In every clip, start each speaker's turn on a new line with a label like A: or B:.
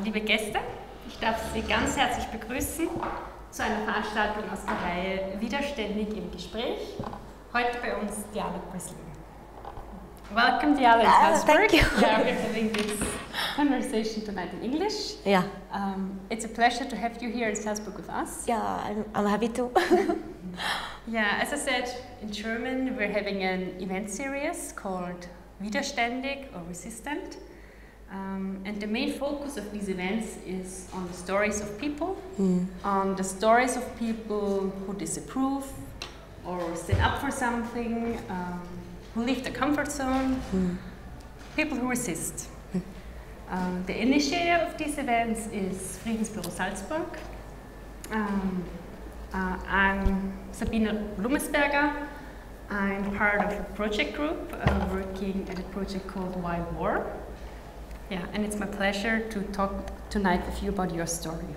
A: Liebe Gäste, ich darf Sie ganz herzlich begrüßen zu einer Veranstaltung aus der Reihe Widerständig im Gespräch. Heute bei uns Diala Brisly. Welcome, Diala, in Salzburg.
B: Thank you.
A: Yeah, we're having this conversation tonight in English.
B: Yeah.
A: It's a pleasure to have you here in Salzburg with us.
B: Yeah, I'm happy to.
A: Yeah, as I said in German, we're having an event series called Widerständig or Resistant. And the main focus of these events is on the stories of people, on the stories of people who disapprove or stand up for something, who leave the comfort zone, people who resist. The initiator of these events is Friedensbüro Salzburg. I'm Sabina Lumesberger. I'm part of a project group working at a project called Why War? Yeah, and it's my pleasure to talk tonight with you about your story.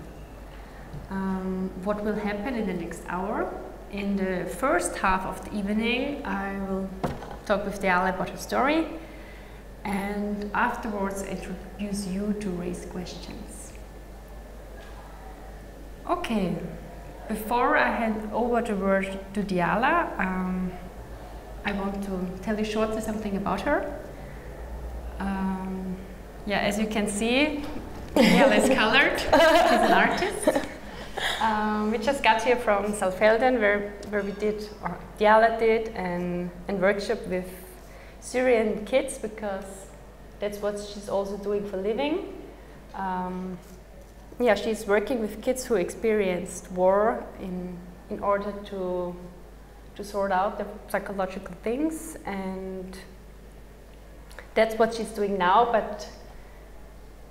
A: What will happen in the next hour? In the first half of the evening, I will talk with Diala about her story, and afterwards introduce you to raise questions. Okay, before I hand over the word to Diala, I want to tell you shortly something about her. Yeah, as you can see, Diala is colored. She's an artist. We just got here from Saalfelden, where we did, or Diala did, an workshop with Syrian kids, because that's what she's also doing for a living. Yeah, she's working with kids who experienced war in order to sort out the psychological things, and that's what she's doing now. But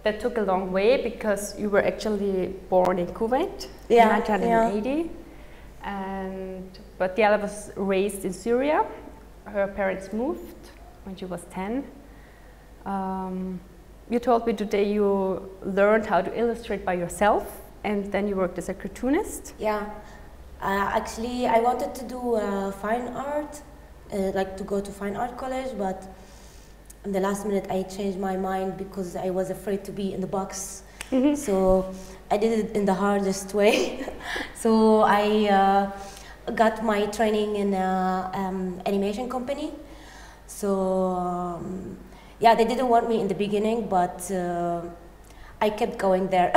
A: that took a long way, because you were actually born in Kuwait in 1980, but Diala was raised in Syria. Her parents moved when she was 10. You told me today you learned how to illustrate by yourself, and then you worked as a cartoonist.
B: Yeah, actually I wanted to do fine art, like to go to fine art college, but in the last minute I changed my mind because I was afraid to be in the box. So I did it in the hardest way. So I got my training in an animation company. So yeah, they didn't want me in the beginning, but I kept going there.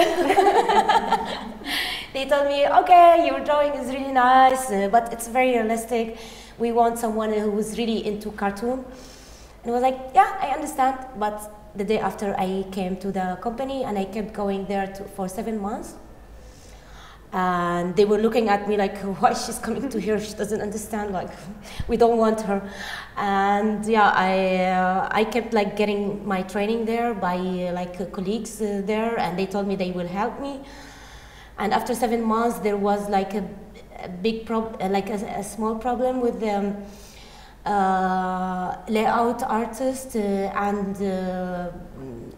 B: They told me, okay, your drawing is really nice, but it's very realistic. We want someone who is really into cartoon. And I was like, yeah, I understand. But the day after, I came to the company and I kept going there for 7 months. And they were looking at me like, why she's coming to here? She doesn't understand, like, we don't want her. And yeah, I kept like getting my training there by like colleagues there, and they told me they will help me. And after 7 months, there was like a big problem, like a small problem with the layout artist, and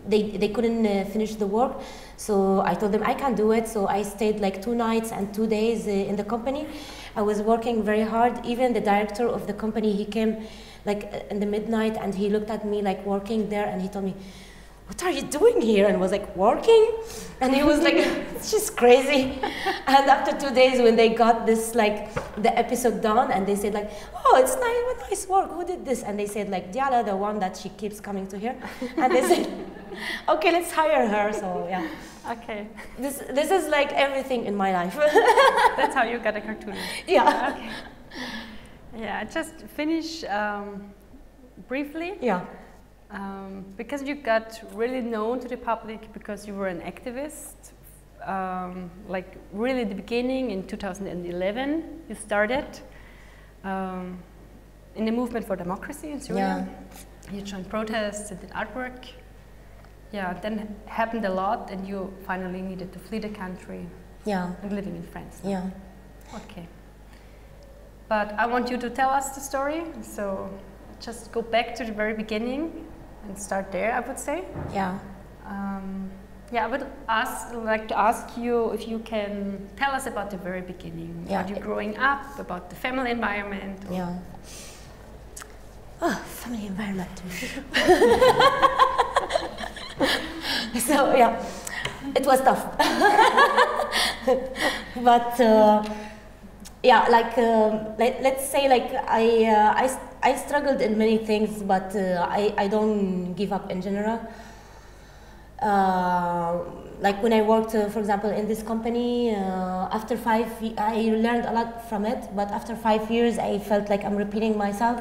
B: they couldn't finish the work. So I told them I can't do it. So I stayed like 2 nights and 2 days in the company. I was working very hard. Even the director of the company, he came like in the midnight and he looked at me like working there, and he told me, what are you doing here? And I was like, working? And he was like, she's crazy. And after 2 days, when they got this, like, the episode done, and they said like, oh, it's nice work, who did this? And they said like, Diala, the one that she keeps coming to here. And they said, okay, let's hire her. So yeah.
A: Okay.
B: This is like everything in my life.
A: That's how you got a cartoonist.
B: Yeah.
A: Okay. Yeah, just finish briefly.
B: Yeah.
A: Because you got really known to the public because you were an activist, like really at the beginning in 2011, you started in the movement for democracy in Syria. Yeah. You joined protests and did artwork. Yeah, then happened a lot, and you finally needed to flee the country.
B: Yeah.
A: And living in France now.
B: Yeah.
A: Okay. But I want you to tell us the story, so just go back to the very beginning and start there, I would say.
B: Yeah.
A: Yeah, I would like to ask you if you can tell us about the very beginning.
B: Yeah.
A: About you growing up, about the family environment.
B: Yeah. Oh, family environment. So yeah, It was tough. But yeah, like let's say like I struggled in many things, but I don't give up in general. Like when I worked, for example, in this company, after I learned a lot from it, but after 5 years, I felt like I'm repeating myself.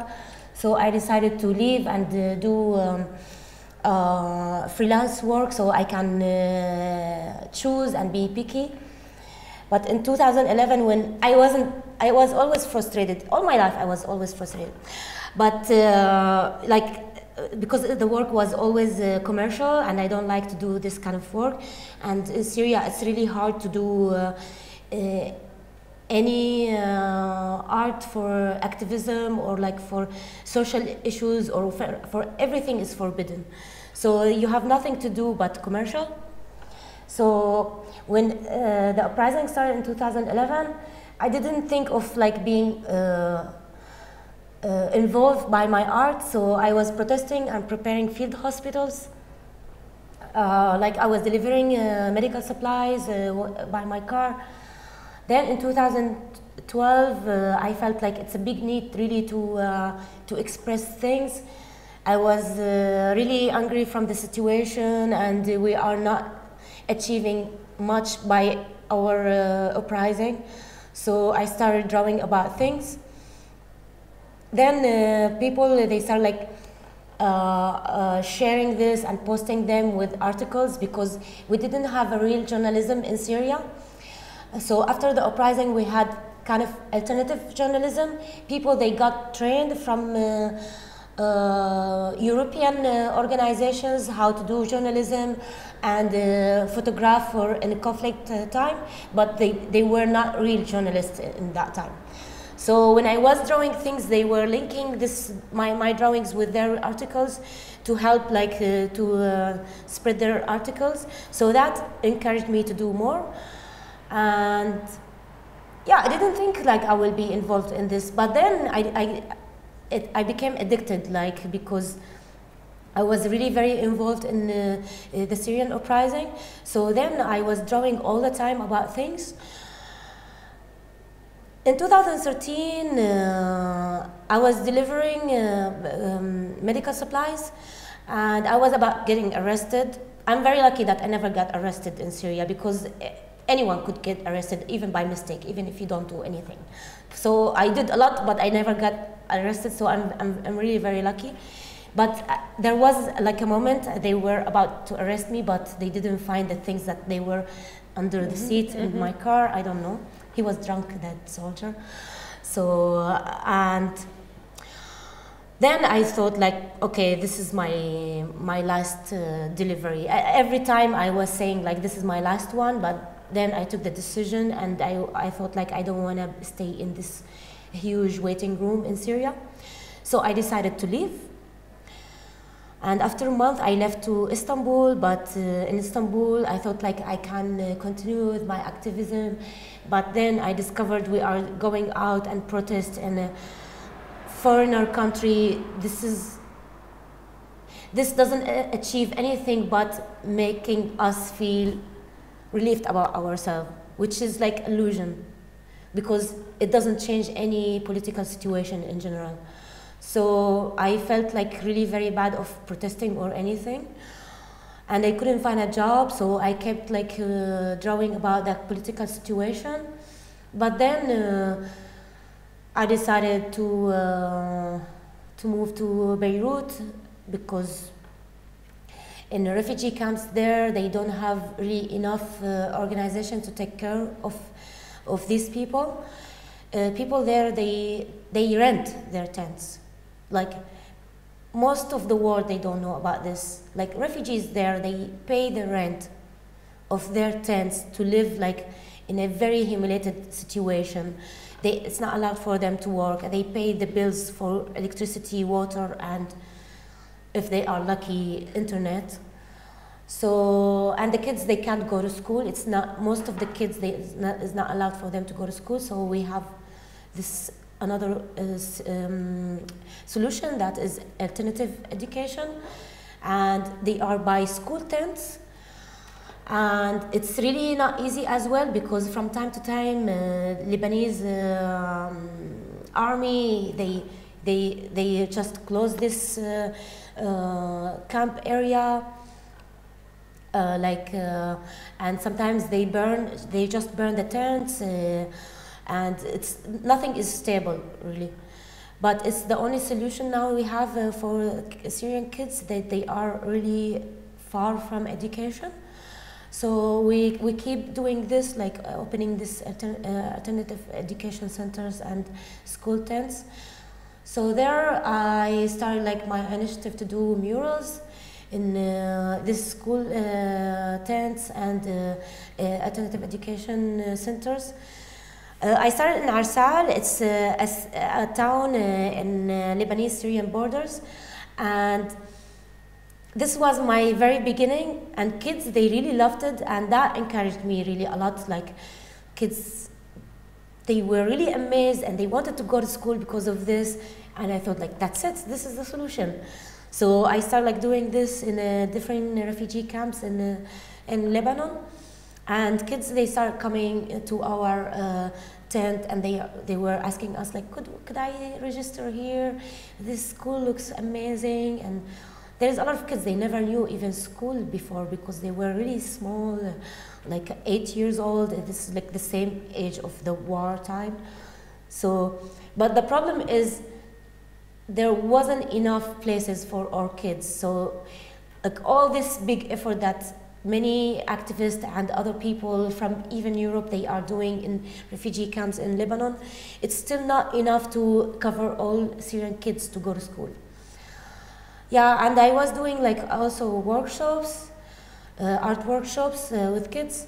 B: So I decided to leave and do freelance work so I can choose and be picky. But in 2011, when I was always frustrated. All my life, I was always frustrated. But because the work was always commercial, and I don't like to do this kind of work. And in Syria, it's really hard to do any art for activism or like for social issues, or for everything is forbidden. So you have nothing to do but commercial. So when the uprising started in 2011, I didn't think of like being involved by my art. So I was protesting and preparing field hospitals. Like I was delivering medical supplies by my car. Then in 2012, I felt like it's a big need really to express things. I was really angry from the situation, and we are not achieving much by our uprising. So I started drawing about things. Then people, they start like sharing this and posting them with articles, because we didn't have a real journalism in Syria. So after the uprising, we had kind of alternative journalism. People, they got trained from European organizations how to do journalism and photograph for in conflict time, but they were not real journalists in that time. So when I was drawing things, they were linking my drawings with their articles to help like to spread their articles. So that encouraged me to do more. And yeah, I didn't think like I will be involved in this, but then I became addicted, like, because I was really very involved in the Syrian uprising. So then I was drawing all the time about things. In 2013, I was delivering medical supplies, and I was about getting arrested. I'm very lucky that I never got arrested in Syria, because anyone could get arrested, even by mistake, even if you don't do anything. So I did a lot, but I never got arrested, so I'm really very lucky. But there was like a moment they were about to arrest me, but they didn't find the things that they were under the seat in my car. I don't know. He was drunk, that soldier. So, and then I thought like, okay, this is my last delivery. Every time I was saying like, this is my last one, but then I took the decision, and I thought like, I don't want to stay in this huge waiting room in Syria. So I decided to leave. And after a month, I left to Istanbul, but in Istanbul, I thought like I can continue with my activism. But then I discovered we are going out and protest in a foreigner country. This doesn't achieve anything but making us feel relieved about ourselves, which is like illusion, because it doesn't change any political situation in general. So I felt like really very bad of protesting or anything, and I couldn't find a job, so I kept like drawing about that political situation. But then I decided to move to Beirut, because in the refugee camps there, they don't have really enough organization to take care of these people. People there, they rent their tents. Like, most of the world, they don't know about this. Like, refugees there, they pay the rent of their tents to live like in a very humiliated situation. It's not allowed for them to work. They pay the bills for electricity, water, and if they are lucky, internet. So, and the kids, they can't go to school. It's not, most of the kids, it's not allowed for them to go to school. So we have this another solution, that is alternative education, and they are by school tents. And it's really not easy as well, because from time to time Lebanese army, they just close this camp area, and sometimes they just burn the tents, and nothing is stable really. But it's the only solution now we have for Syrian kids, that they are really far from education. So we keep doing this, like opening this alternative education centers and school tents. So there I started like my initiative to do murals in this school tents and alternative education centers. I started in Arsal. It's a town in Lebanese-Syrian borders, and this was my very beginning, and kids, they really loved it, and that encouraged me really a lot. Like, kids, they were really amazed, and they wanted to go to school because of this, and I thought, like, that's it, this is the solution. So I started like doing this in different refugee camps in Lebanon, and kids, they started coming to our tent, and they were asking us, like, could I register here? This school looks amazing. And there's a lot of kids, they never knew even school before, because they were really small, like 8 years old. This is like the same age of the wartime. So, but the problem is there wasn't enough places for our kids. So like all this big effort that many activists and other people from even Europe, they are doing in refugee camps in Lebanon, it's still not enough to cover all Syrian kids to go to school. Yeah, and I was doing like also workshops, art workshops with kids.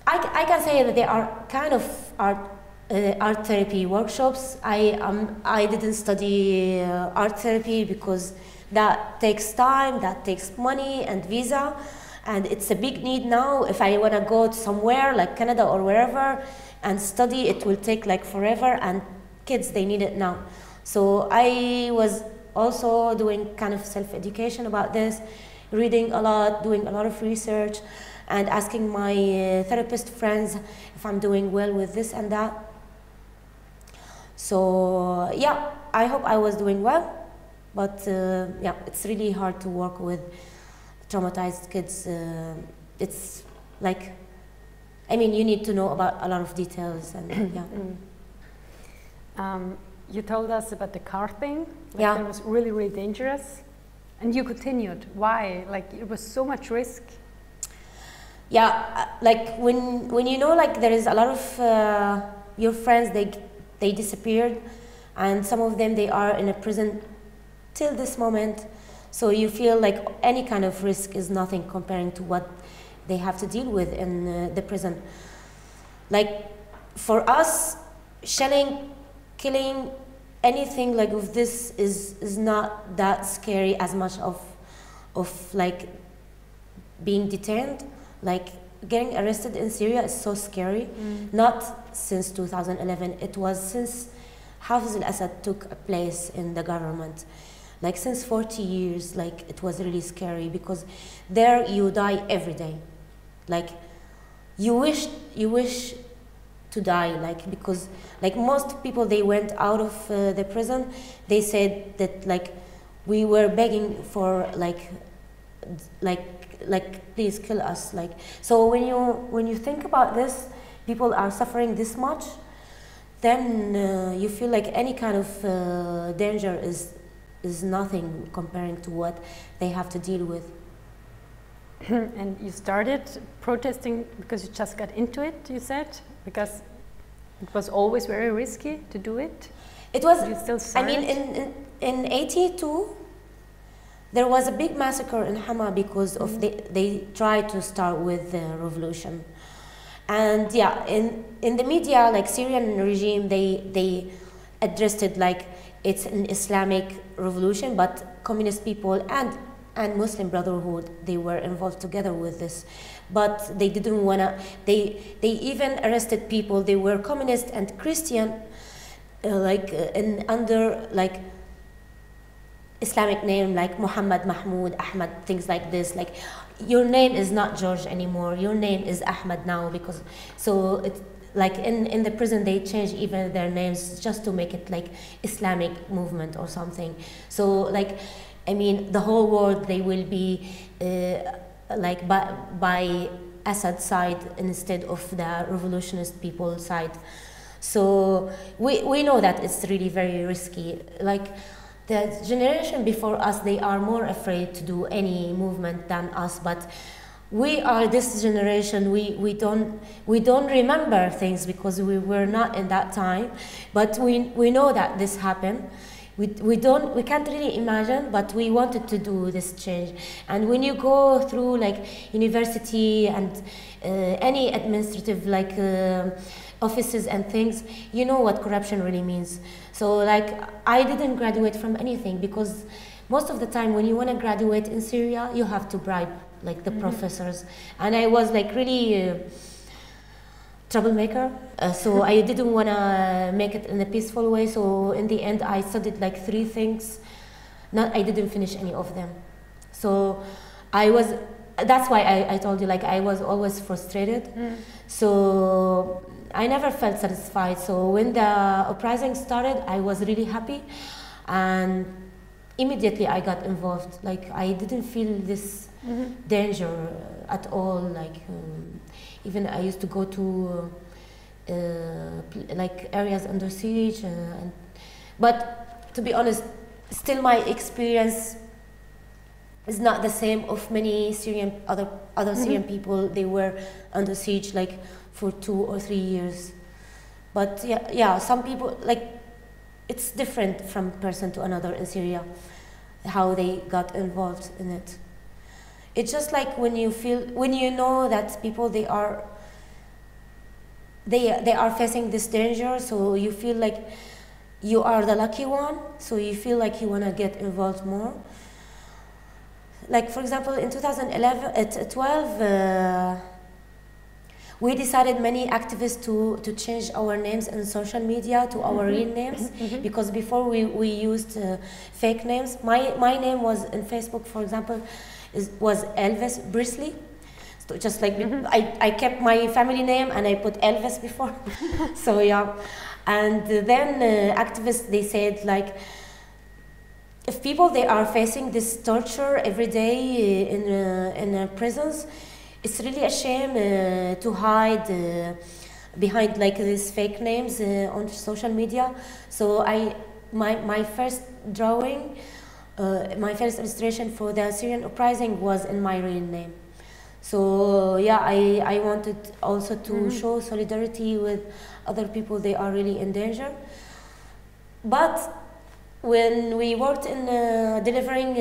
B: I can say that they are kind of art therapy workshops. I didn't study art therapy because that takes time, that takes money and visa, and it's a big need now. If I want to go to somewhere like Canada or wherever and study, it will take like forever, and kids, they need it now. So I was also doing kind of self-education about this, reading a lot, doing a lot of research, and asking my therapist friends if I'm doing well with this and that. So yeah, I hope I was doing well, but yeah, it's really hard to work with traumatized kids. It's like, I mean, you need to know about a lot of details, and yeah.
A: You told us about the car thing. Like,
B: yeah.
A: It was really, really dangerous. And you continued. Why? Like, it was so much risk.
B: Yeah, like when you know, like, there is a lot of your friends, they disappeared, and some of them, they are in a prison till this moment. So you feel like any kind of risk is nothing comparing to what they have to deal with in the prison. Like, for us, shelling, killing, anything like of this is not that scary as much of like being detained. Like, getting arrested in Syria is so scary. Not since 2011, it was since Hafez al-Assad took a place in the government. Like, since 40 years, like, it was really scary, because there you die every day. Like, you wish to die, like, because like most people, they went out of the prison, they said that like we were begging for like please kill us. Like, so when you think about this, people are suffering this much, then you feel like any kind of danger is nothing comparing to what they have to deal with.
A: And you started protesting because you just got into it, you said? Because it was always very risky to do it?
B: It was,
A: you still started?
B: I mean, in 82, there was a big massacre in Hama because of they tried to start with the revolution. And yeah, in the media, like Syrian regime, they addressed it like it's an Islamic revolution, but communist people and Muslim Brotherhood, they were involved together with this. But they didn't wanna, they even arrested people, they were communist and Christian, under like Islamic name, like Muhammad, Mahmoud, Ahmad, things like this. Like, your name is not George anymore. Your name is Ahmed now, because so it's like in the prison they change even their names just to make it like Islamic movement or something. So like, I mean, the whole world, they will be like by Assad side instead of the revolutionist people side. So we know that it's really very risky. Like the generation before us, they are more afraid to do any movement than us, but we are this generation, we don't remember things because we were not in that time, but we know that this happened. We can't really imagine, but we wanted to do this change. And when you go through like university and any administrative like offices and things, you know what corruption really means. So like I didn't graduate from anything, because most of the time when you want to graduate in Syria, you have to bribe like the professors. And I was like really troublemaker, so I didn't want to make it in a peaceful way. So in the end, I studied like 3 things. I didn't finish any of them. So that's why I told you, like I was always frustrated. So I never felt satisfied. So when the uprising started, I was really happy, and immediately I got involved. Like I didn't feel this danger at all. Like even I used to go to like areas under siege, but to be honest, still my experience is not the same of many other Syrian people. They were under siege like for 2 or 3 years. But yeah, some people, like it's different from person to another in Syria, how they got involved in it. It's just like when you know that people they are facing this danger, so you feel like you are the lucky one, so you feel like you want to get involved more. Like for example, in 2012, we decided, many activists, to change our names in social media to our real names, because before we used fake names. My name was in Facebook, for example, was Elvis Brisly. So just like I kept my family name and I put Elvis before. So yeah, and then activists, they said like, if people they are facing this torture every day in prisons, it's really a shame to hide behind like these fake names on social media. So my first drawing, my first illustration for the Syrian uprising was in my real name. So yeah, I wanted also to show solidarity with other people, they are really in danger. But when we worked in delivering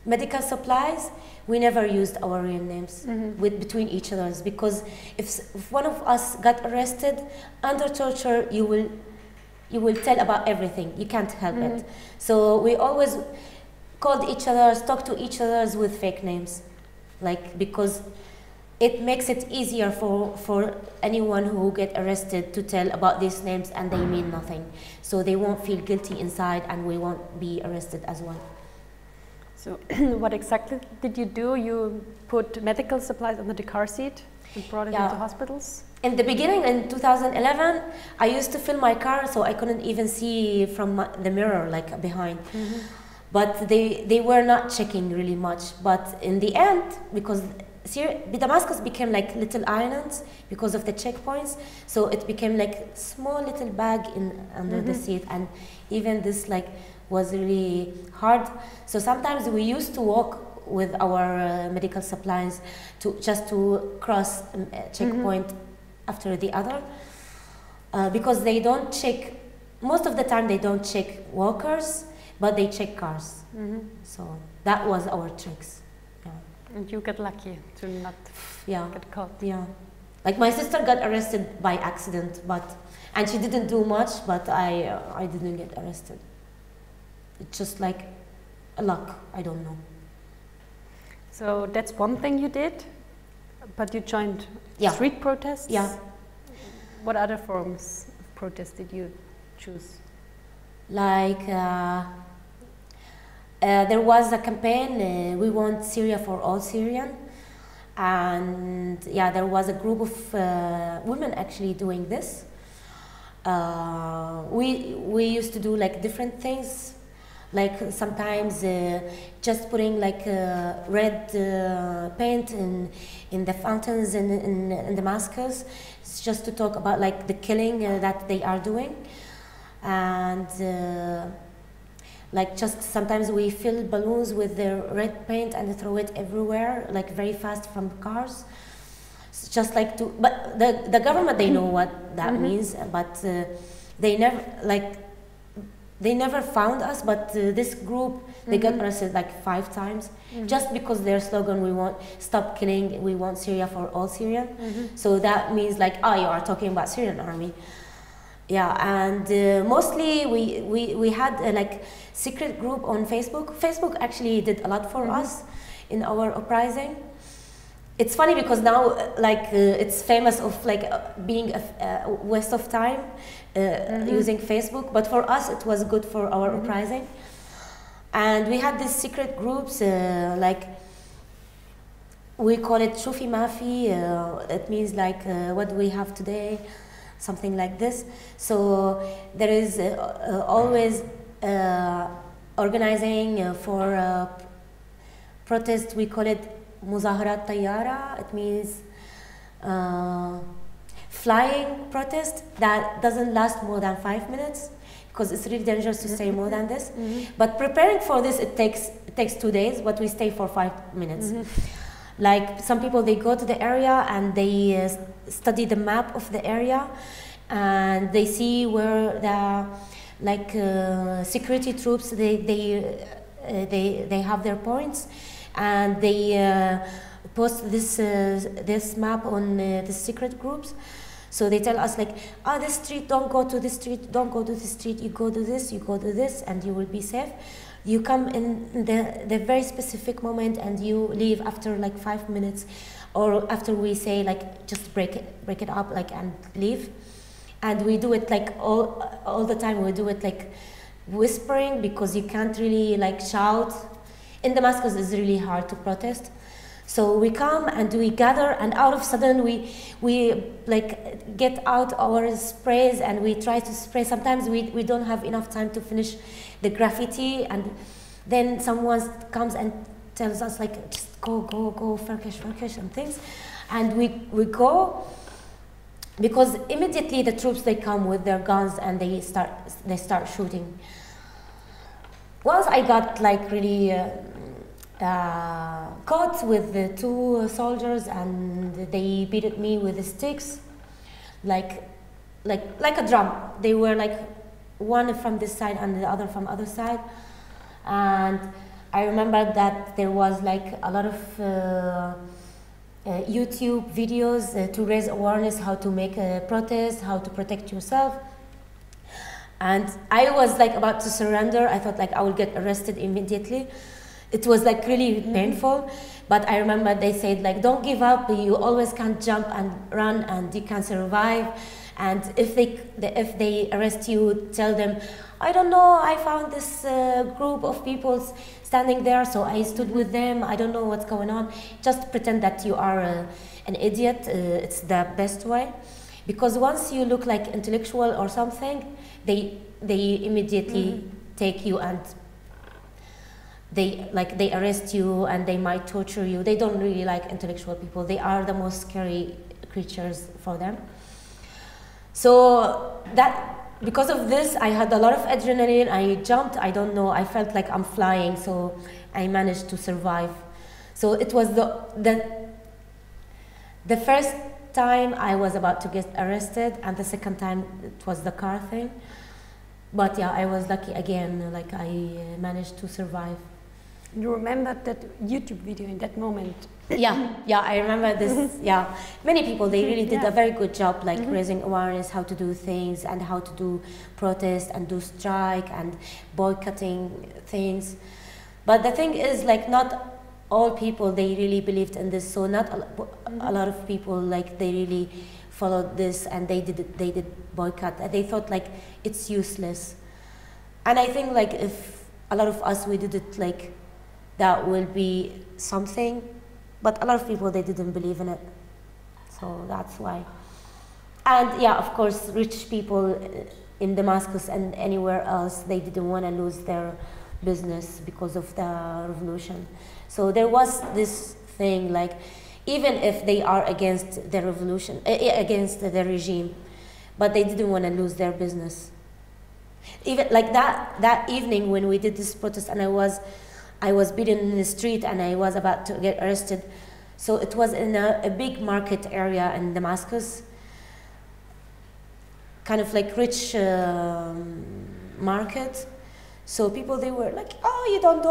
B: medical supplies, we never used our real names between each others, because if one of us got arrested under torture, you will tell about everything. You can't help it. So we always called each other, talked to each other with fake names, like because it makes it easier for anyone who get arrested to tell about these names, and they mean nothing. So they won't feel guilty inside, and we won't be arrested as well.
C: So what exactly did you do? You put medical supplies under the car seat and brought it into hospitals?
B: In the beginning, in 2011, I used to fill my car, so I couldn't even see from the mirror, like behind. But they were not checking really much. But in the end, because Damascus became like little islands because of the checkpoints, so it became like small little bag under the seat, and even this like was really hard. So sometimes we used to walk with our medical supplies just to cross a checkpoint after the other, because they don't check, most of the time they don't check walkers, but they check cars. So that was our tricks.
C: And you got lucky to not get caught.
B: Yeah, like my sister got arrested by accident, and she didn't do much, but I didn't get arrested. It's just like a luck, I don't know.
C: So that's one thing you did, but you joined street protests?
B: Yeah.
C: What other forms of protest did you choose?
B: Like there was a campaign, we want Syria for all Syrian. And yeah, there was a group of women actually doing this. We used to do like different things, like sometimes just putting like red paint in the fountains in Damascus. It's just to talk about like the killing that they are doing. And like just sometimes we fill balloons with the red paint and throw it everywhere, like very fast from cars. It's just like to, but the government, they know what that means, but they never found us. But this group, they got arrested like 5 times, just because their slogan, we want stop killing, we want Syria for all Syrian. So that means like, oh, you are talking about Syrian army. Yeah, and mostly we had like secret group on Facebook. Facebook actually did a lot for us in our uprising. It's funny because now like it's famous of like being a waste of time using Facebook, but for us it was good for our uprising. And we had these secret groups, like we call it Shufi Mafi. It means like what do we have today, something like this. So there is always organizing for protest. We call it Muzaharat Tayyara. It means flying protest that doesn't last more than 5 minutes, because it's really dangerous to stay more than this. But preparing for this, it takes 2 days, but we stay for 5 minutes. Like some people, they go to the area and they study the map of the area, and they see where the like security troops they have their points, and they post this map on the secret groups. So they tell us like, oh, this street, don't go to this street, don't go to this street, you go to this, you go to this, and you will be safe. You come in the very specific moment, and you leave after like 5 minutes, or after we say like, just break it up, like, and leave. And we do it like all the time. We do it like whispering, because you can't really like shout. In Damascus, it's really hard to protest. So we come and we gather, and out of sudden we like get out our sprays and we try to spray. Sometimes we don't have enough time to finish the graffiti, and then someone comes and tells us like, just go, Farkesh and things. And we go, because immediately the troops, they come with their guns and they start shooting. Once I got like really caught with the 2 soldiers, and they beat me with the sticks, like a drum. They were like one from this side and the other from other side. And I remember that there was like a lot of YouTube videos to raise awareness, how to make a protest, how to protect yourself. And I was like about to surrender. I thought like I will get arrested immediately. It was like really painful, but I remember they said like, don't give up, you always can jump and run, and you can survive. And if they arrest you, tell them, I don't know, I found this group of people standing there, so I stood with them, I don't know what's going on. Just pretend that you are an idiot. It's the best way, because once you look like intellectual or something, they immediately take you, and they arrest you, and they might torture you. They don't really like intellectual people. They are the most scary creatures for them. So because of this, I had a lot of adrenaline. I jumped, I don't know, I felt like I'm flying, so I managed to survive. So it was the first time I was about to get arrested, and the second time it was the car thing. But yeah, I was lucky again, like I managed to survive.
C: You remember that YouTube video in that moment?
B: Yeah, I remember this. Yeah, many people, they really did a very good job, like raising awareness, how to do things, and how to do protest and do strike and boycotting things. But the thing is, like, not all people, they really believed in this. So not a lot of people, like, they really followed this, and they did boycott. And they thought like it's useless. And I think like if a lot of us, we did it like that will be something, but a lot of people, they didn't believe in it. So that's why. And yeah, of course, rich people in Damascus and anywhere else, they didn't want to lose their business because of the revolution. So there was this thing, like, even if they are against the revolution, against the regime, but they didn't want to lose their business. Even like that evening when we did this protest, and I was beaten in the street and I was about to get arrested. So it was in a big market area in Damascus, kind of like rich market. So people, they were like, oh, you don't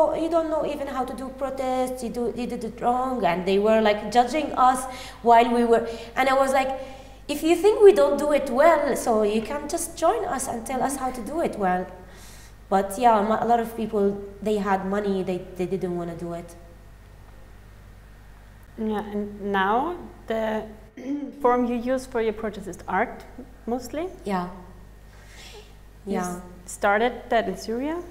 B: know even how to do protests, you did it wrong, and they were like judging us while we were, and I was like, if you think we don't do it well, so you can just join us and tell us how to do it well. But yeah, a lot of people, they had money, they didn't want to do it.
C: Yeah, and now the form you use for your protest is art, mostly?
B: Yeah. Yeah.
C: You started that in Syria?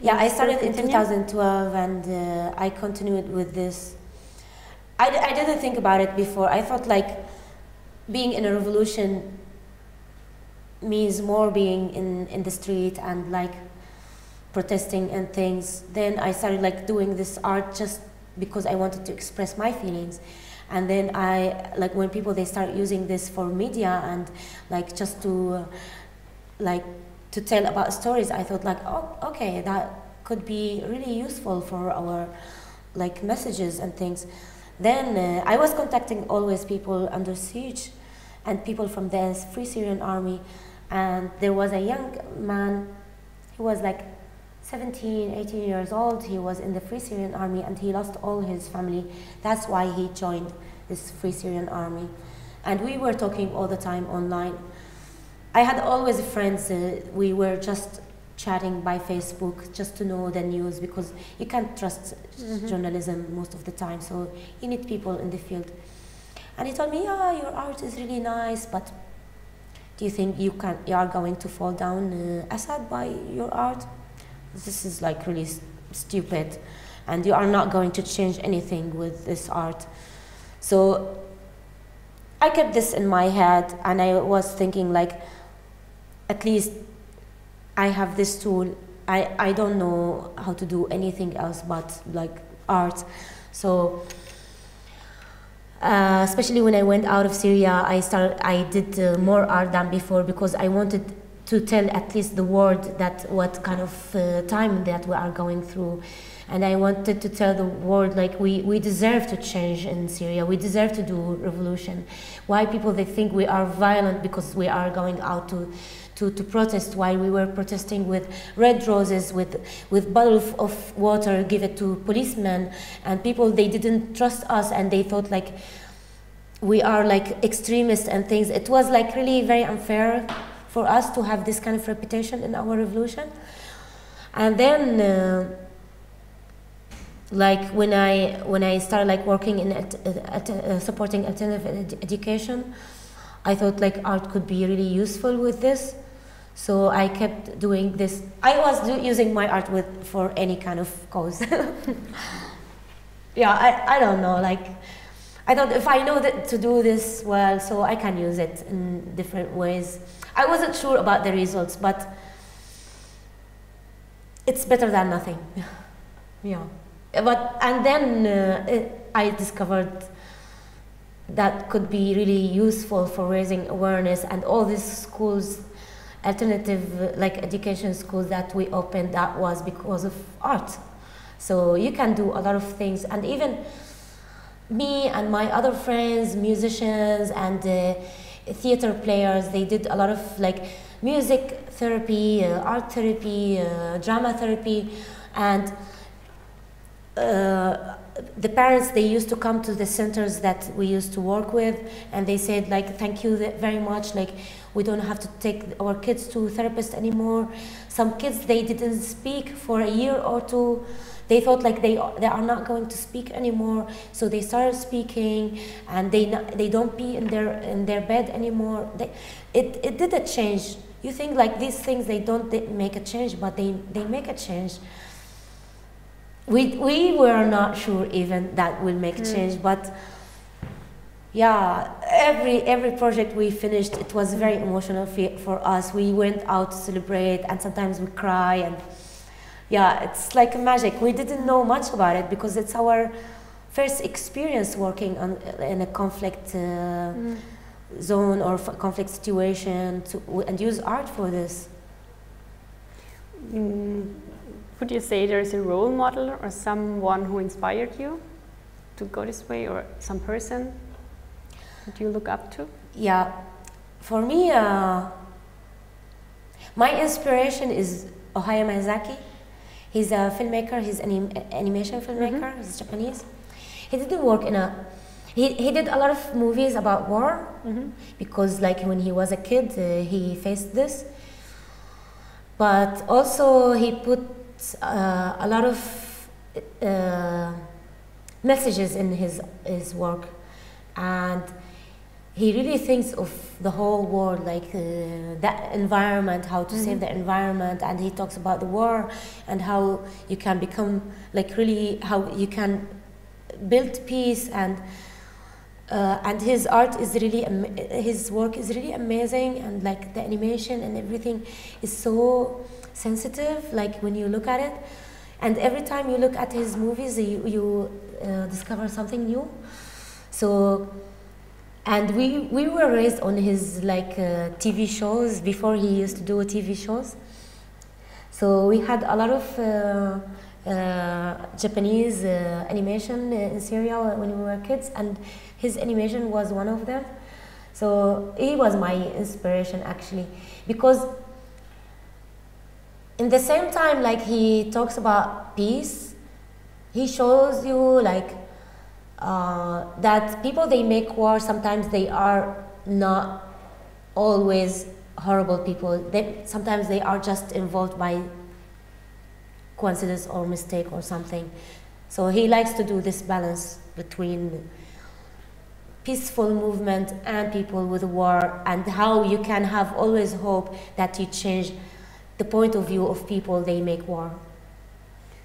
B: Yeah, I started in 2012 and I continued with this. I didn't think about it before. I thought like being in a revolution means more being in the street and like protesting and things. Then I started like doing this art just because I wanted to express my feelings. And then I, like when people, they start using this for media and like just to to tell about stories, I thought like, oh, okay, that could be really useful for our like messages and things. Then I was contacting always people under siege and people from the Free Syrian Army. And there was a young man, he was like 17, 18 years old. He was in the Free Syrian Army and he lost all his family. That's why he joined this Free Syrian Army. And we were talking all the time online. I had always friends, we were just chatting by Facebook just to know the news because you can't trust journalism most of the time, so you need people in the field. And he told me, yeah, your art is really nice, but do you think you are going to fall down Assad by your art? This is like really stupid and you are not going to change anything with this art. So I kept this in my head and I was thinking like, at least I have this tool. I don't know how to do anything else but like art. So especially when I went out of Syria, I did more art than before because I wanted to tell at least the world that what kind of time that we are going through. And I wanted to tell the world like we deserve to change in Syria. We deserve to do revolution. Why people, they think we are violent because we are going out to protest, while we were protesting with red roses, with bottles of water, give it to policemen, and people, they didn't trust us and they thought like we are like extremists and things. It was like really very unfair for us to have this kind of reputation in our revolution. And then like when I started like working in supporting alternative education, I thought like art could be really useful with this. So I kept doing this. I was using my art for any kind of cause. Yeah, I don't know, like, I thought if I know that to do this well, so I can use it in different ways. I wasn't sure about the results, but it's better than nothing. Yeah. And then I discovered that could be really useful for raising awareness, and all these schools, alternative like education schools that we opened, that was because of art. So you can do a lot of things, and even me and my other friends, musicians and theater players, they did a lot of like music therapy, art therapy, drama therapy, and the parents, they used to come to the centers that we used to work with, and they said like, thank you very much, like we don't have to take our kids to therapists anymore. Some kids, they didn't speak for a year or two. They thought like they are not going to speak anymore, so they started speaking, and they don't pee in their bed anymore. It did a change. You think like these things, they don't make a change, but they make a change. we were not sure even that will make change, but yeah, every project we finished, it was very emotional for us. We went out to celebrate, and sometimes we cry, and yeah, it's like magic. We didn't know much about it because it's our first experience working in a conflict zone or conflict situation, and use art for this.
C: Would you say there is a role model or someone who inspired you to go this way, or some person that you look up to?
B: Yeah, for me, my inspiration is Hayao Miyazaki. He's a filmmaker, he's an animation filmmaker, he's Japanese. He didn't work in a... He did a lot of movies about war, because like when he was a kid, he faced this. But also he put a lot of messages in his work. And he really thinks of the whole world, like that environment, how to save the environment, and he talks about the war and how you can become, like really, how you can build peace, and his art is really, his work is really amazing, and like the animation and everything is so sensitive, like when you look at it, and every time you look at his movies, you discover something new. So. And we were raised on his like TV shows before he used to do TV shows. So we had a lot of Japanese animation in Syria when we were kids, and his animation was one of them. So he was my inspiration actually, because in the same time like he talks about peace, he shows you like that people, they make war, sometimes they are not always horrible people. Sometimes they are just involved by coincidence or mistake or something. So he likes to do this balance between peaceful movement and people with war, and how you can have always hope that you change the point of view of people they make war.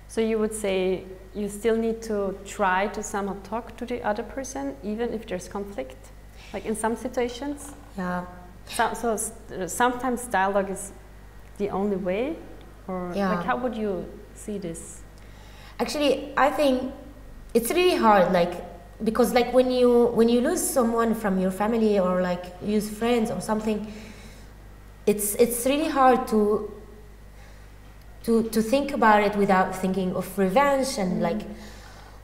C: So you would say you still need to try to somehow talk to the other person, even if there's conflict, like in some situations?
B: Yeah.
C: So sometimes dialogue is the only way, or like how would you see this?
B: Actually, I think it's really hard, like, because like when you lose someone from your family, or like lose friends or something, it's really hard to think about it without thinking of revenge, and like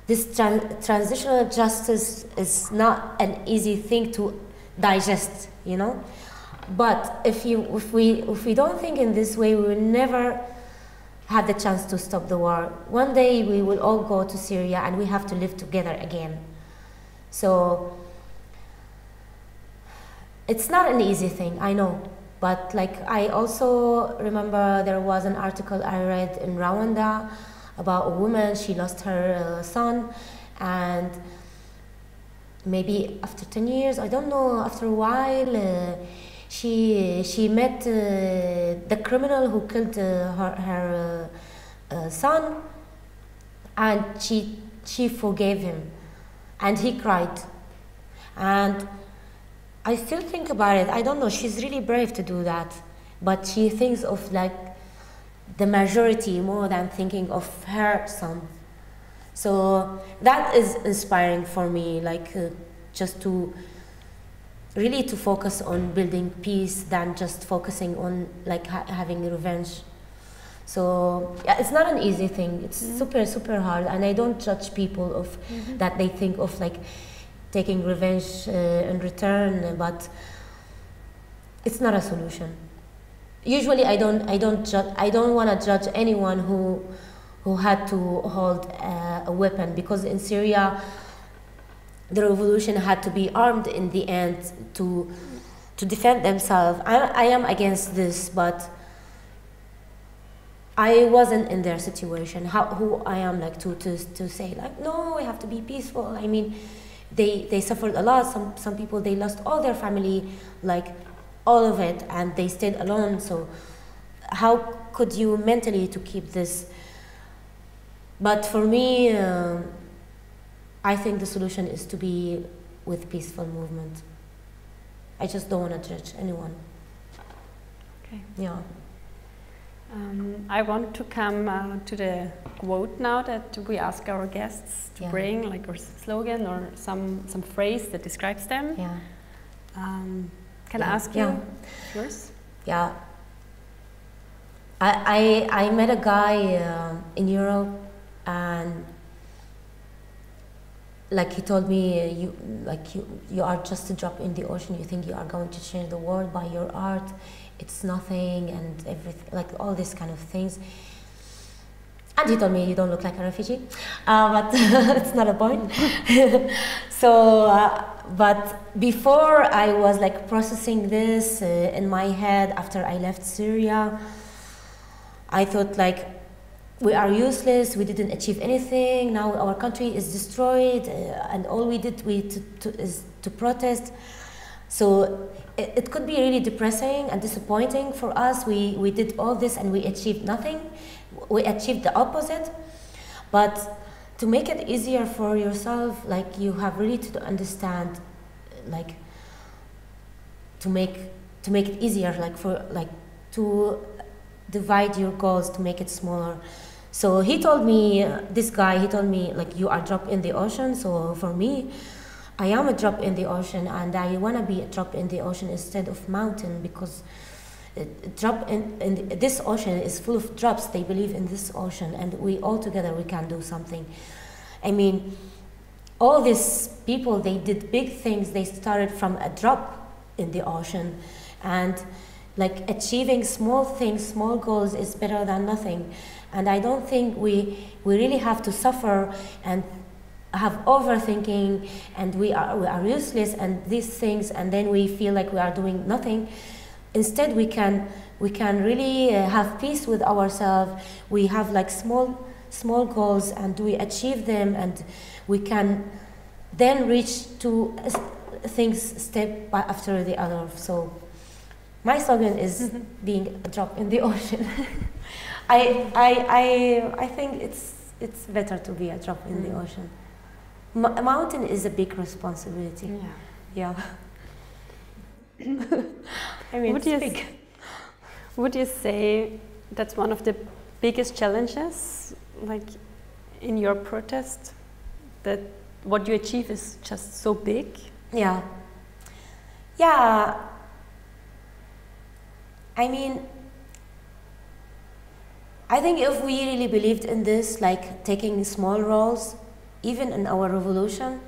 B: this transitional justice is not an easy thing to digest, you know. But if we don't think in this way, we will never have the chance to stop the war. One day we will all go to Syria and we have to live together again. So it's not an easy thing, I know. But like I also remember there was an article I read in Rwanda about a woman, she lost her son, and maybe after 10 years, I don't know, after a while, she met the criminal who killed her son, and she forgave him, and he cried. And I still think about it. I don't know, she's really brave to do that, but she thinks of like the majority more than thinking of her son. So that is inspiring for me, like just to really to focus on building peace than just focusing on like having revenge. So yeah, it's not an easy thing. It's super hard, and I don't judge people of that they think of like taking revenge in return, but it's not a solution. Usually, I don't want to judge anyone who had to hold a weapon, because in Syria, the revolution had to be armed in the end to defend themselves. I am against this, but I wasn't in their situation. Who I am like to say like, no, we have to be peaceful. I mean, they suffered a lot. Some people, they lost all their family, like all of it, and they stayed alone. So how could you mentally to keep this But for me, I think the solution is to be with peaceful movement. I just don't want to judge anyone.
C: Okay.
B: Yeah.
C: I want to come to the quote now that we ask our guests to bring, like a slogan or some phrase that describes them.
B: Yeah.
C: Can I ask you yours?
B: Yeah. I met a guy in Europe, and like he told me, you are just a drop in the ocean. You think you are going to change the world by your art. It's nothing, and everything, like all these kind of things. And he told me, you don't look like a refugee, but it's not a point. So, but before I was like processing this in my head after I left Syria, I thought like, we are useless, we didn't achieve anything, now our country is destroyed, and all we did is to protest. So it could be really depressing and disappointing for us. We did all this and we achieved nothing. We achieved the opposite. But to make it easier for yourself, like you have really to understand, like to make it easier, to divide your goals, to make it smaller. So he told me, this guy, he told me like, you are a drop in the ocean. So for me, I am a drop in the ocean, and I want to be a drop in the ocean instead of mountain, because drop in this ocean is full of drops. They believe in this ocean, and we all together we can do something. I mean, all these people, they did big things. They started from a drop in the ocean, and like achieving small things, small goals is better than nothing. And I don't think we really have to suffer and have overthinking, and we are useless and these things, and then we feel like we are doing nothing. Instead, we can really have peace with ourselves. We have like small goals, and we achieve them, and we can then reach to things step after the other. So my slogan is being a drop in the ocean. I think it's better to be a drop in the ocean. A mountain is a big responsibility. Yeah. I mean, it's big.
C: Would you say that's one of the biggest challenges, like in your protest, that what you achieve is just so big?
B: Yeah. Yeah. I mean, I think if we really believed in this, like taking small roles, even in our revolution,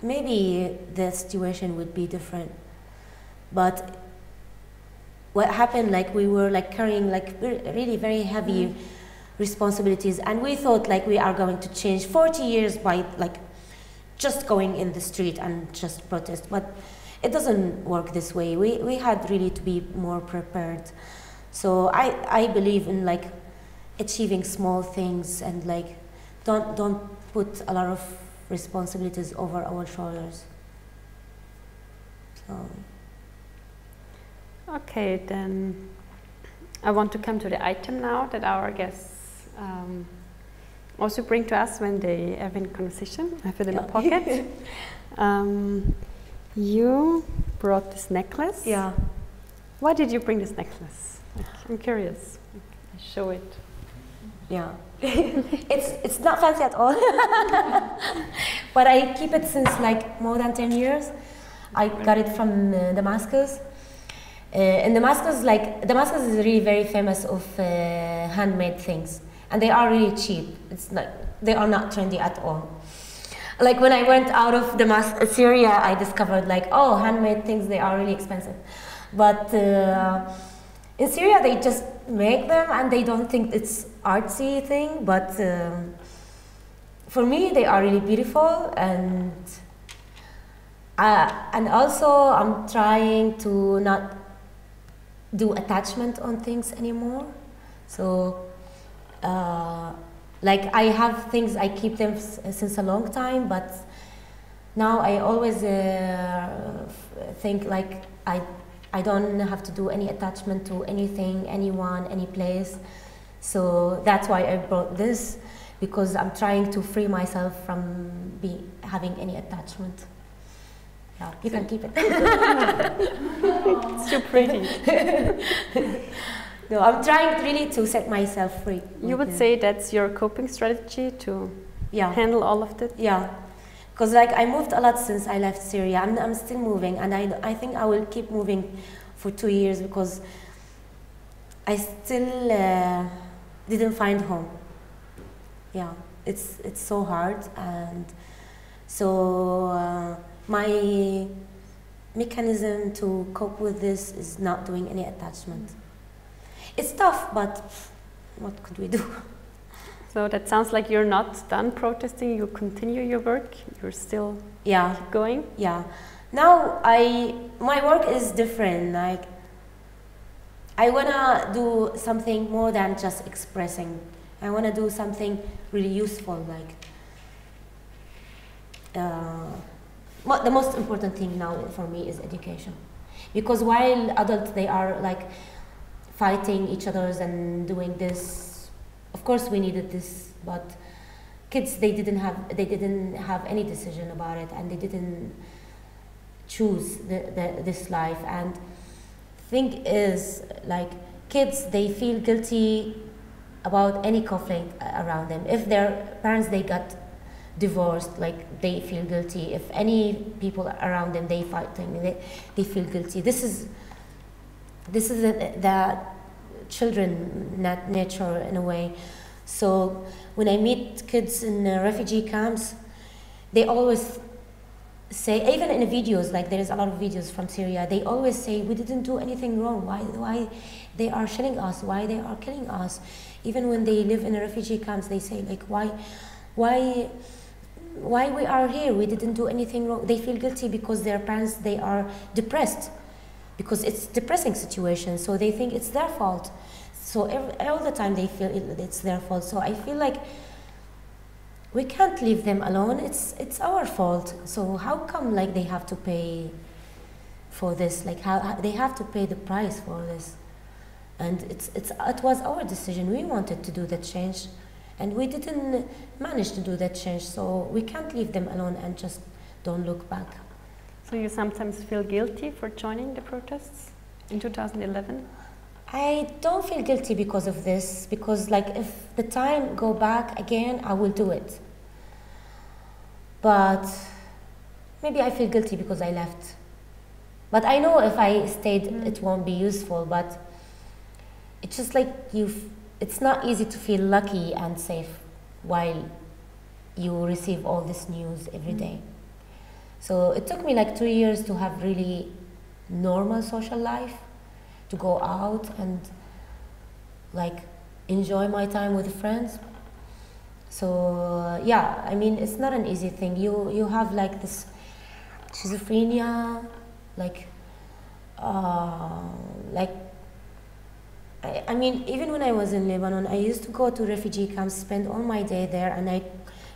B: maybe the situation would be different. But what happened, like we were like carrying like really very heavy responsibilities, and we thought like we are going to change 40 years by like just going in the street and just protest. But it doesn't work this way. We had really to be more prepared. So I believe in like achieving small things, and like don't put a lot of responsibilities over our shoulders. So.
C: Okay, then I want to come to the item now that our guests also bring to us when they have in conversation. I have it in my pocket. You brought this necklace.
B: Yeah.
C: Why did you bring this necklace? Like, I'm curious. Show it.
B: Yeah. It's not fancy at all. But I keep it since like more than 10 years. I got it from Damascus. In Damascus, like Damascus is really very famous of handmade things, and they are really cheap. It's not, they are not trendy at all. Like when I went out of Syria, I discovered like, oh, handmade things, they are really expensive. But in Syria, they just make them, and they don't think it's artsy thing. But for me, they are really beautiful, and also I'm trying to not do attachment on things anymore. So like I have things, I keep them since a long time, but now I always think like I don't have to do any attachment to anything, anyone, any place. So that's why I brought this. because I'm trying to free myself from having any attachment. Yeah, you can keep it.
C: It's too pretty.
B: No, I'm trying really to set myself free.
C: You would say that's your coping strategy to handle all of that?
B: Yeah, because like I moved a lot since I left Syria. I'm still moving, and I think I will keep moving for 2 years because I still didn't find home. Yeah, it's so hard, and so my mechanism to cope with this is not doing any attachment. It's tough, but what could we do?
C: So that sounds like you're not done protesting. You continue your work. You're still keep going.
B: Yeah. Now my work is different. Like I wanna do something more than just expressing. I wanna do something really useful. Like the most important thing now for me is education, because while adults they are like fighting each other and doing this, of course we needed this, but kids they didn't have any decision about it, and they didn't choose this life. And thing is, like kids they feel guilty about any conflict around them. If their parents they got divorced, like they feel guilty. If any people around them they fighting, they feel guilty. This is the children nature in a way. So when I meet kids in refugee camps, they always say, even in the videos, like there is a lot of videos from Syria, they always say we didn't do anything wrong. Why they are shelling us? Why they are killing us? Even when they live in the refugee camps, they say like why we are here? We didn't do anything wrong. They feel guilty because their parents they are depressed, because it's depressing situation. So they think it's their fault. So all the time they feel it's their fault. So I feel like we can't leave them alone. It's our fault. So how come like they have to pay for this? Like how they have to pay the price for this? And it was our decision. We wanted to do the change, and we didn't manage to do that change. So we can't leave them alone and just don't look back.
C: So you sometimes feel guilty for joining the protests in 2011?
B: I don't feel guilty because of this, because like if the time go back again, I will do it. But maybe I feel guilty because I left. But I know if I stayed, it won't be useful. But it's just like it's not easy to feel lucky and safe while you receive all this news every day. So it took me like 2 years to have really normal social life, to go out and like enjoy my time with friends. So yeah, I mean it's not an easy thing. You have like this schizophrenia, I mean even when I was in Lebanon, I used to go to refugee camps, spend all my day there, and I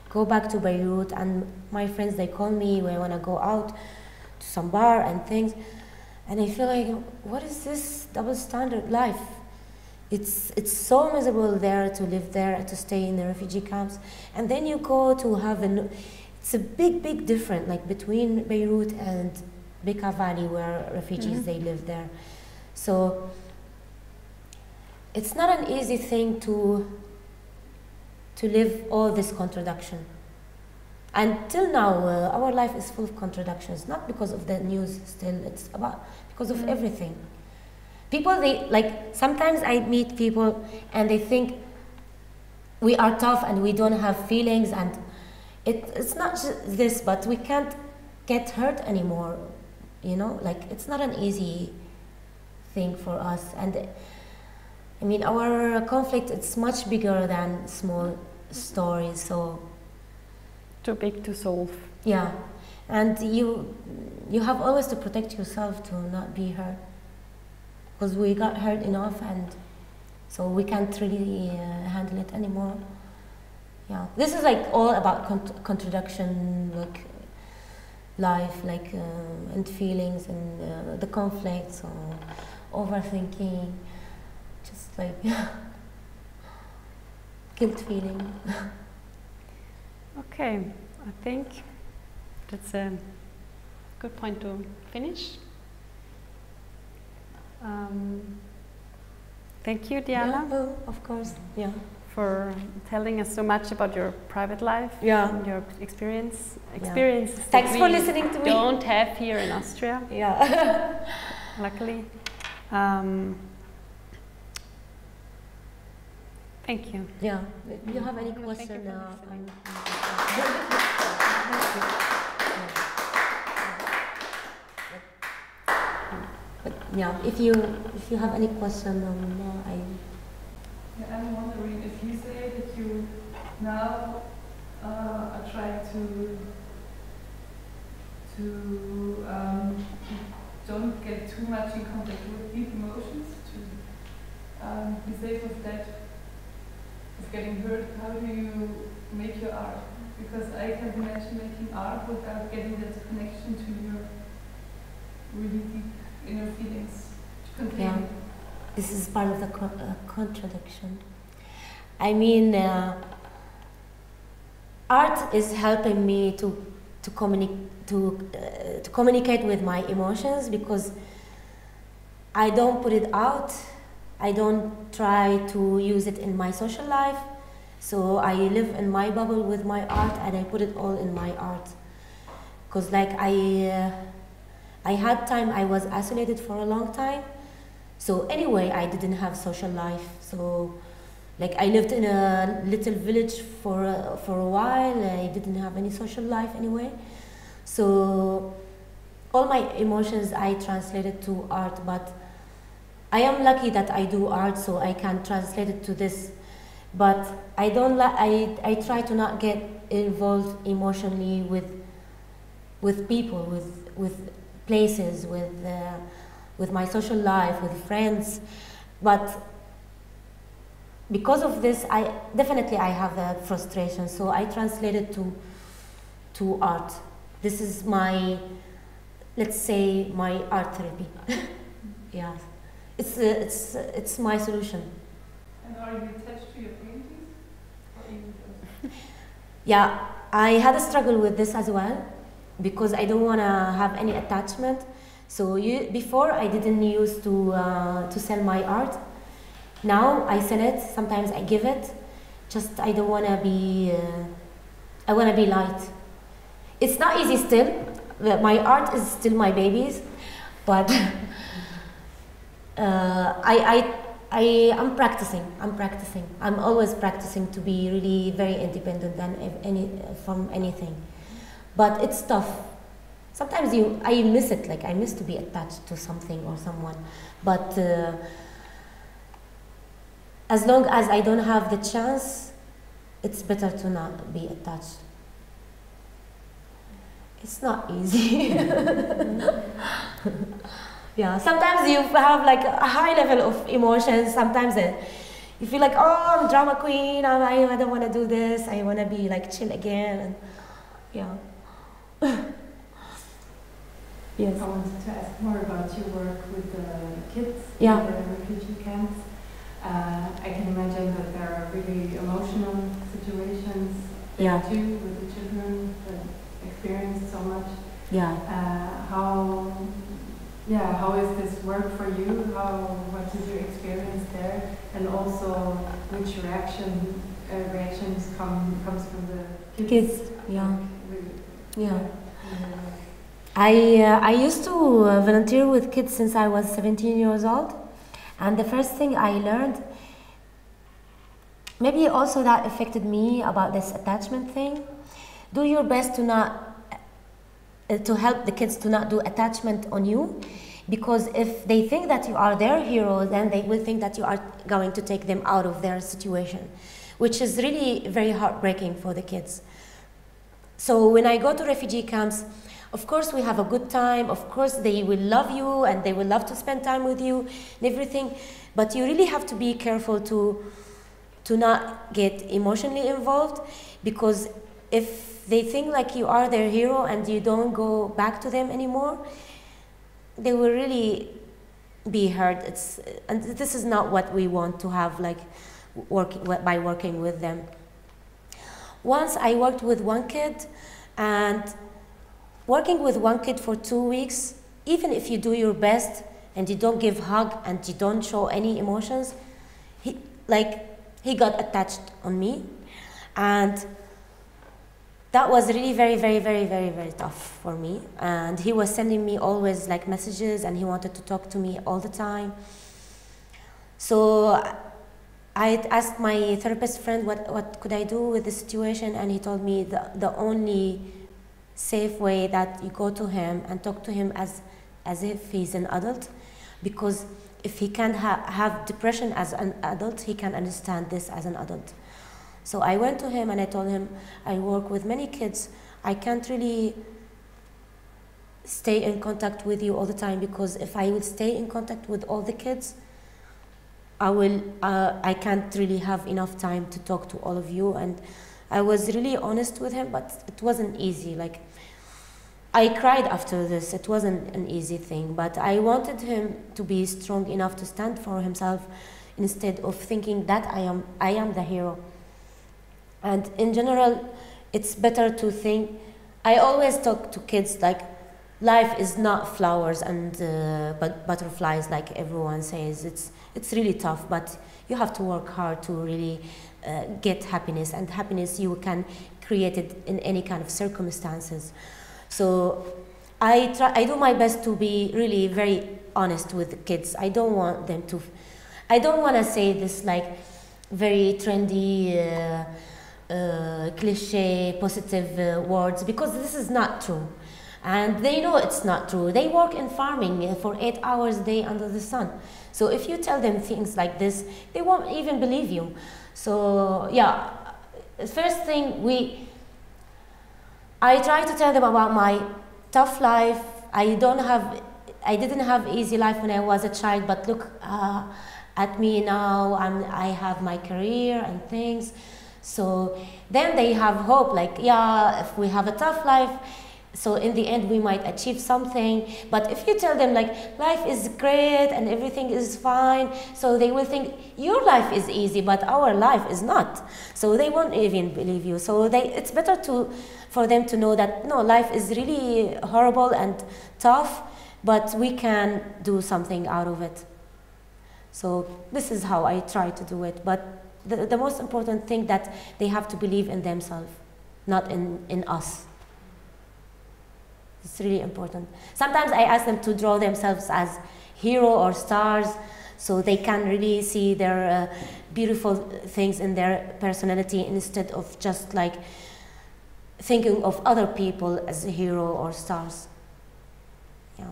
B: go back to Beirut, and my friends they call me when I want to go out to some bar and things, and I feel like, what is this double standard life? It's so miserable there to live there, to stay in the refugee camps, and then you go to have it's a big difference like between Beirut and Bekaa Valley where refugees they live there. So it's not an easy thing to live all this contradiction. Until now, our life is full of contradictions, not because of the news still, it's because of everything. People, sometimes I meet people and they think we are tough and we don't have feelings, and it's not just this, but we can't get hurt anymore, it's not an easy thing for us. And I mean, our conflict, it's much bigger than small stories, so.
C: Too big to solve.
B: Yeah, and you have always to protect yourself to not be hurt, because we got hurt enough, and so we can't really handle it anymore. Yeah, this is like all about contradiction, like life, and feelings, and the conflicts, or overthinking. Just like guilt feeling.
C: Okay, I think that's a good point to finish. Thank you, Diala.
B: Yeah, oh, of course. Yeah.
C: For telling us so much about your private life and your experiences.
B: Thanks for listening to me.
C: Don't have here in Austria.
B: Yeah.
C: Luckily. Thank you.
B: Yeah. Do you have any question? Yeah. If you have any question,
D: Yeah, I'm wondering if you say that you now are trying to don't get too much in contact with deep emotions, to be safe of that, of getting hurt. How do you make your art? Because I can imagine making art without getting that connection to your really deep inner feelings to contain.
B: Yeah. This is part of the contradiction. I mean, art is helping me to communicate with my emotions, because I don't put it out. I don't try to use it in my social life. So I live in my bubble with my art, and I put it all in my art. Because like I had time, I was isolated for a long time. So anyway, I didn't have social life. So like I lived in a little village for a while. I didn't have any social life anyway. So all my emotions I translated to art, but I am lucky that I do art, so I can translate it to this. But I don't I try to not get involved emotionally with people, with places, with my social life, with friends. But because of this, I have a frustration, so I translate it to art. This is my, let's say, my art therapy. Yeah, it's my solution.
D: And are you attached to your paintings? Or even those?
B: Yeah, I had a struggle with this as well, because I don't want to have any attachment. So before I didn't used to sell my art. Now I sell it. Sometimes I give it. Just I don't want to be. I want to be light. It's not easy still. My art is still my babies, but I'm practicing. I'm always practicing to be really very independent from anything. But it's tough. Sometimes I miss it. Like I miss to be attached to something or someone. But as long as I don't have the chance, it's better to not be attached. It's not easy. Yeah, sometimes you have like a high level of emotions. Sometimes you feel like, oh, I'm drama queen. I don't want to do this. I want to be like chill again. And, yeah. Yes.
E: I wanted to ask more about your work with the kids in
B: Yeah.
E: the refugee camps. I can imagine that there are really emotional situations
B: Yeah.
E: too with the children that experience so much.
B: Yeah.
E: How is this work for you? What did you experience there? And also, which reactions comes from the kids?
B: Yeah. Yeah.
E: Yeah.
B: I used to volunteer with kids since I was 17 years old, and the first thing I learned, maybe also that affected me about this attachment thing. Do your best to help the kids to not do attachment on you, because if they think that you are their hero, then they will think that you are going to take them out of their situation, which is really very heartbreaking for the kids. So when I go to refugee camps, of course we have a good time, of course they will love you and they will love to spend time with you and everything, but you really have to be careful to not get emotionally involved, because if they think like you are their hero and you don't go back to them anymore, they will really be hurt. And this is not what we want to have, like by working with them. once I worked with one kid, and working with one kid for 2 weeks, even if you do your best and you don't give hug and you don't show any emotions, he got attached on me, and that was really very tough for me. And he was sending me always like messages, and he wanted to talk to me all the time. So I asked my therapist friend what could I do with the situation, and he told me the only safe way that you go to him and talk to him as if he's an adult, because if he can have depression as an adult, he can understand this as an adult. So I went to him and I told him, I work with many kids. I can't really stay in contact with you all the time, because if I will stay in contact with all the kids, I can't really have enough time to talk to all of you. And I was really honest with him, but it wasn't easy. Like, I cried after this. It wasn't an easy thing, but I wanted him to be strong enough to stand for himself, instead of thinking that I am the hero. And in general, it's better to think. I always talk to kids like, life is not flowers and butterflies like everyone says. It's really tough, but you have to work hard to really get happiness, and happiness you can create it in any kind of circumstances. So I do my best to be really very honest with the kids. I don't want to say this like very trendy, cliche, positive words, because this is not true. And they know it's not true. They work in farming for 8 hours a day under the sun. So if you tell them things like this, they won't even believe you. So yeah, first thing, I try to tell them about my tough life. I didn't have easy life when I was a child, but look at me now. I have my career and things. So then they have hope, like, yeah, if we have a tough life, so in the end we might achieve something. But if you tell them like life is great and everything is fine, so they will think your life is easy, but our life is not. So they won't even believe you. So it's better for them to know that no, life is really horrible and tough, but we can do something out of it. So this is how I try to do it. But the most important thing, that they have to believe in themselves, not in us. It's really important. Sometimes I ask them to draw themselves as hero or stars, so they can really see their beautiful things in their personality, instead of just like thinking of other people as a hero or stars. Yeah.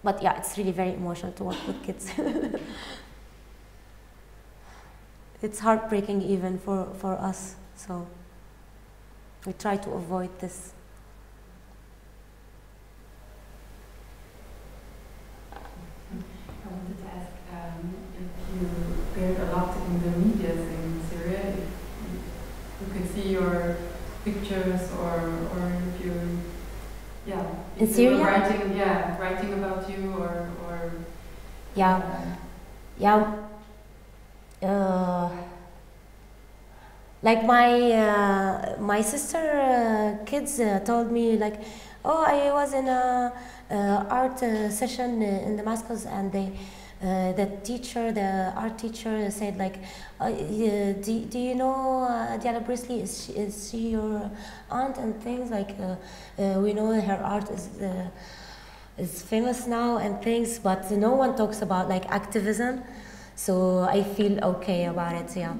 B: But yeah, it's really very emotional to work with kids. It's heartbreaking even for us, so we try to avoid this.
E: I wanted to ask if you appeared a lot in the media in Syria, if you could see your pictures, or if you, yeah,
B: in
E: if
B: Syria?
E: You were writing about you, or
B: yeah, yeah. Like my sister kids told me like, oh, I was in a art session in Damascus, and the art teacher said like, do you know Diala Brisly? Is she your aunt and things like? We know her art is famous now and things, but no one talks about like activism. So I feel okay about it, yeah.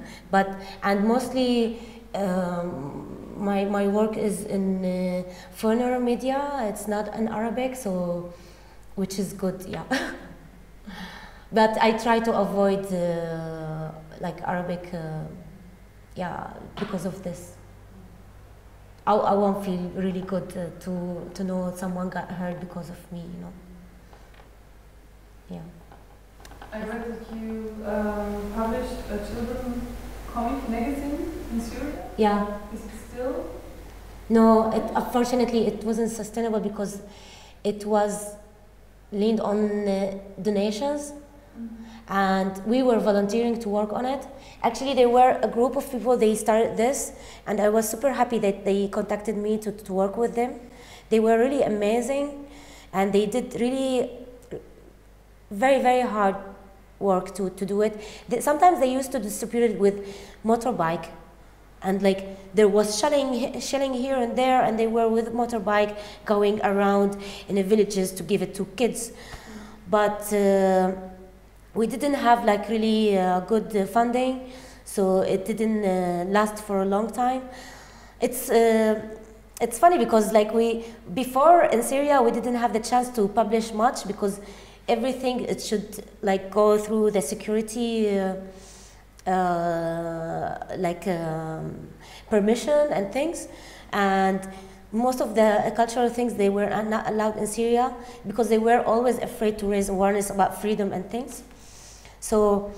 B: And mostly my work is in foreign media. It's not in Arabic, so which is good, yeah. But I try to avoid like Arabic, yeah, because of this. I won't feel really good to know someone got hurt because of me, you know. Yeah.
D: I read that you published a children's comic magazine in Syria.
B: Yeah.
D: Is it still?
B: No, unfortunately it wasn't sustainable because it was leaned on donations. and we were volunteering to work on it. Actually, there were a group of people, they started this, and I was super happy that they contacted me to work with them. They were really amazing, and they did really very, very hard work to do it. Sometimes they used to distribute it with motorbike, and like there was shelling here and there, and they were with motorbike going around in the villages to give it to kids. But we didn't have like really good funding, so it didn't last for a long time. It's funny because like before in Syria we didn't have the chance to publish much because everything it should like go through the security permission and things, and most of the cultural things they were not allowed in Syria because they were always afraid to raise awareness about freedom and things. So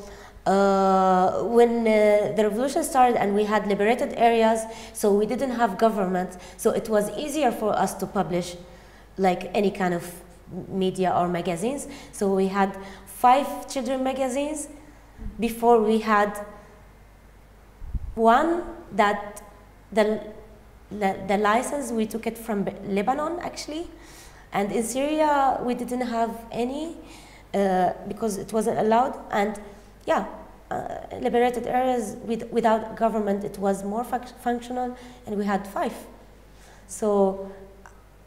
B: when the revolution started and we had liberated areas, so we didn't have government, so it was easier for us to publish like any kind of media or magazines. So we had 5 children magazines. Before we had one that the license we took it from Lebanon actually, and in Syria we didn't have any because it wasn't allowed, and yeah, liberated areas without government it was more functional, and we had 5. So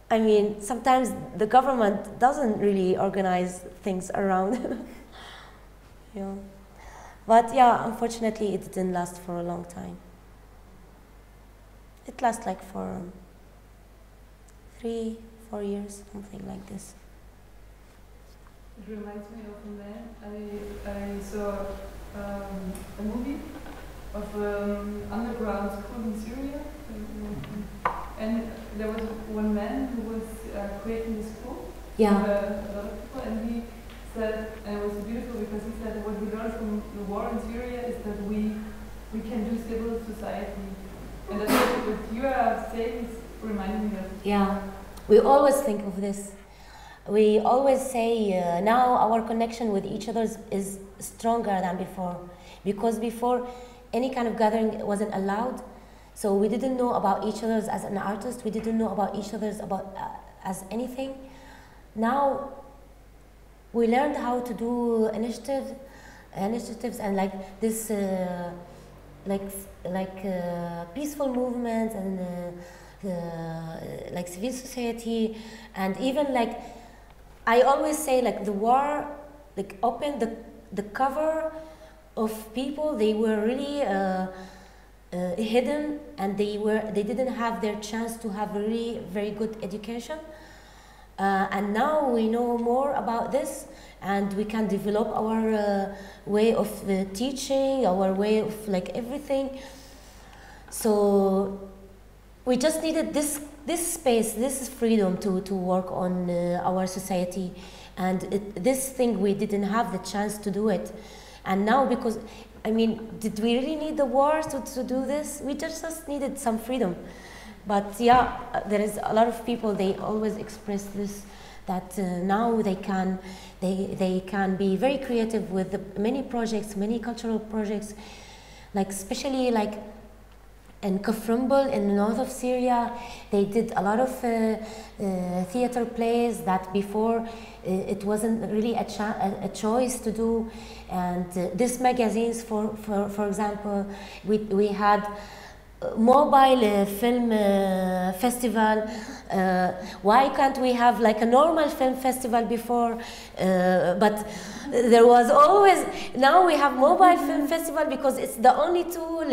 B: I mean sometimes the government doesn't really organize things around. Yeah. But yeah, unfortunately it didn't last for a long time. It lasted like for 3-4 years, something like this.
D: It reminds me of a man. I saw a movie of underground school in Syria, and there was one man who was creating the school.
B: Yeah.
D: With a lot of people, and he said, and it was beautiful because he said what we learned from the war in Syria is that we can do civil society, and that's what you are saying is reminding me of.
B: Yeah, we always think of this. We always say now our connection with each other is stronger than before, because before any kind of gathering wasn't allowed, so we didn't know about each other as an artist, we didn't know about each other as anything. Now we learned how to do initiatives and like this peaceful movements and like civil society, and even like I always say like the war like opened the cover of people. They were really hidden, and they didn't have their chance to have a really very good education. And now we know more about this, and we can develop our way of teaching, our way of like everything. So we just needed this space, this freedom to work on our society, and this thing we didn't have the chance to do it. And now, because I mean, did we really need the war to do this? We just needed some freedom. But yeah, there is a lot of people, they always express this, that now they can be very creative with many projects, many cultural projects, like especially like in Kafrumbel in the north of Syria. They did a lot of theater plays that before it wasn't really a choice to do. And these magazines, for example, we had mobile film festival. Why can't we have like a normal film festival before? But there was always, now we have mobile film festival because it's the only tool,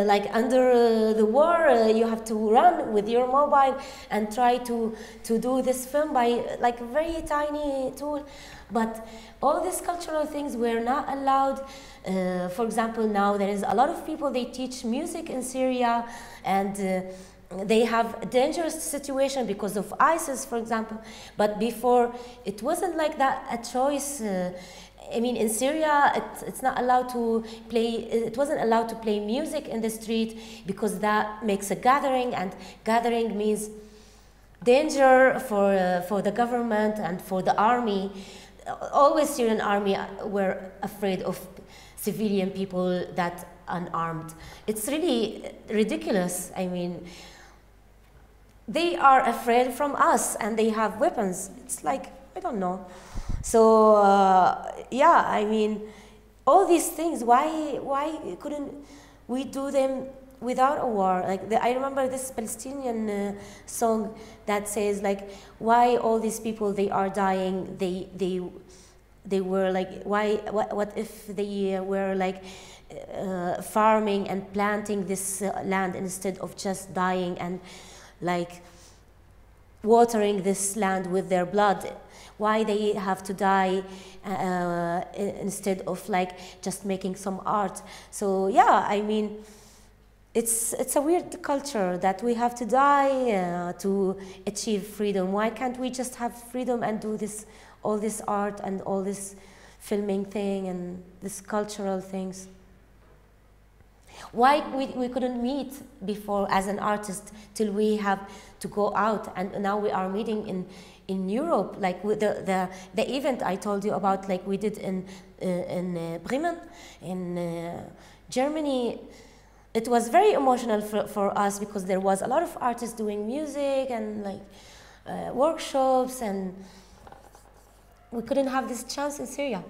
B: like under the war, you have to run with your mobile and try to do this film by like a very tiny tool. But all these cultural things were not allowed. For example, now there is a lot of people, they teach music in Syria, and they have a dangerous situation because of ISIS, for example. But before, it wasn't like that a choice. I mean, in Syria, it's not allowed to play, it wasn't allowed to play music in the street because that makes a gathering, and gathering means danger for the government and for the army. always Syrian army were afraid of civilian people that unarmed. It's really ridiculous. I mean, they are afraid from us and they have weapons. It's like, I don't know. So yeah, I mean, all these things, why couldn't we do them without a war? Like I remember this Palestinian song that says like, why all these people, they are dying, they were like, what if they were like farming and planting this land instead of just dying and like watering this land with their blood? Why they have to die instead of like just making some art? So yeah, I mean, it's a weird culture that we have to die to achieve freedom. Why can't we just have freedom and do this, all this art and all this filming thing and this cultural things? Why we couldn't meet before as an artist till we have to go out, and now we are meeting in Europe, like with the event I told you about, like we did in Bremen, in Germany. It was very emotional for us because there was a lot of artists doing music and like workshops, and we couldn't have this chance in Syria.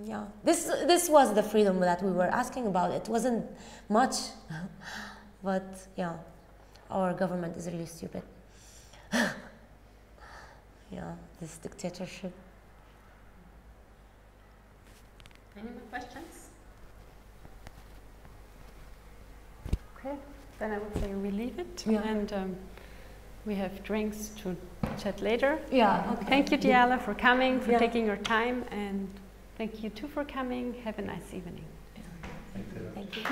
B: Yeah, this was the freedom that we were asking about. It wasn't much, but yeah, our government is really stupid. Yeah, this dictatorship.
A: Any more questions?
C: Okay, then I would say we leave it,
B: Yeah.
C: and we have drinks to chat later.
B: Yeah. Okay.
C: Thank you, Diala, for coming, for
B: Yeah.
C: taking your time, and thank you too for coming. Have a nice evening.
B: Thank you.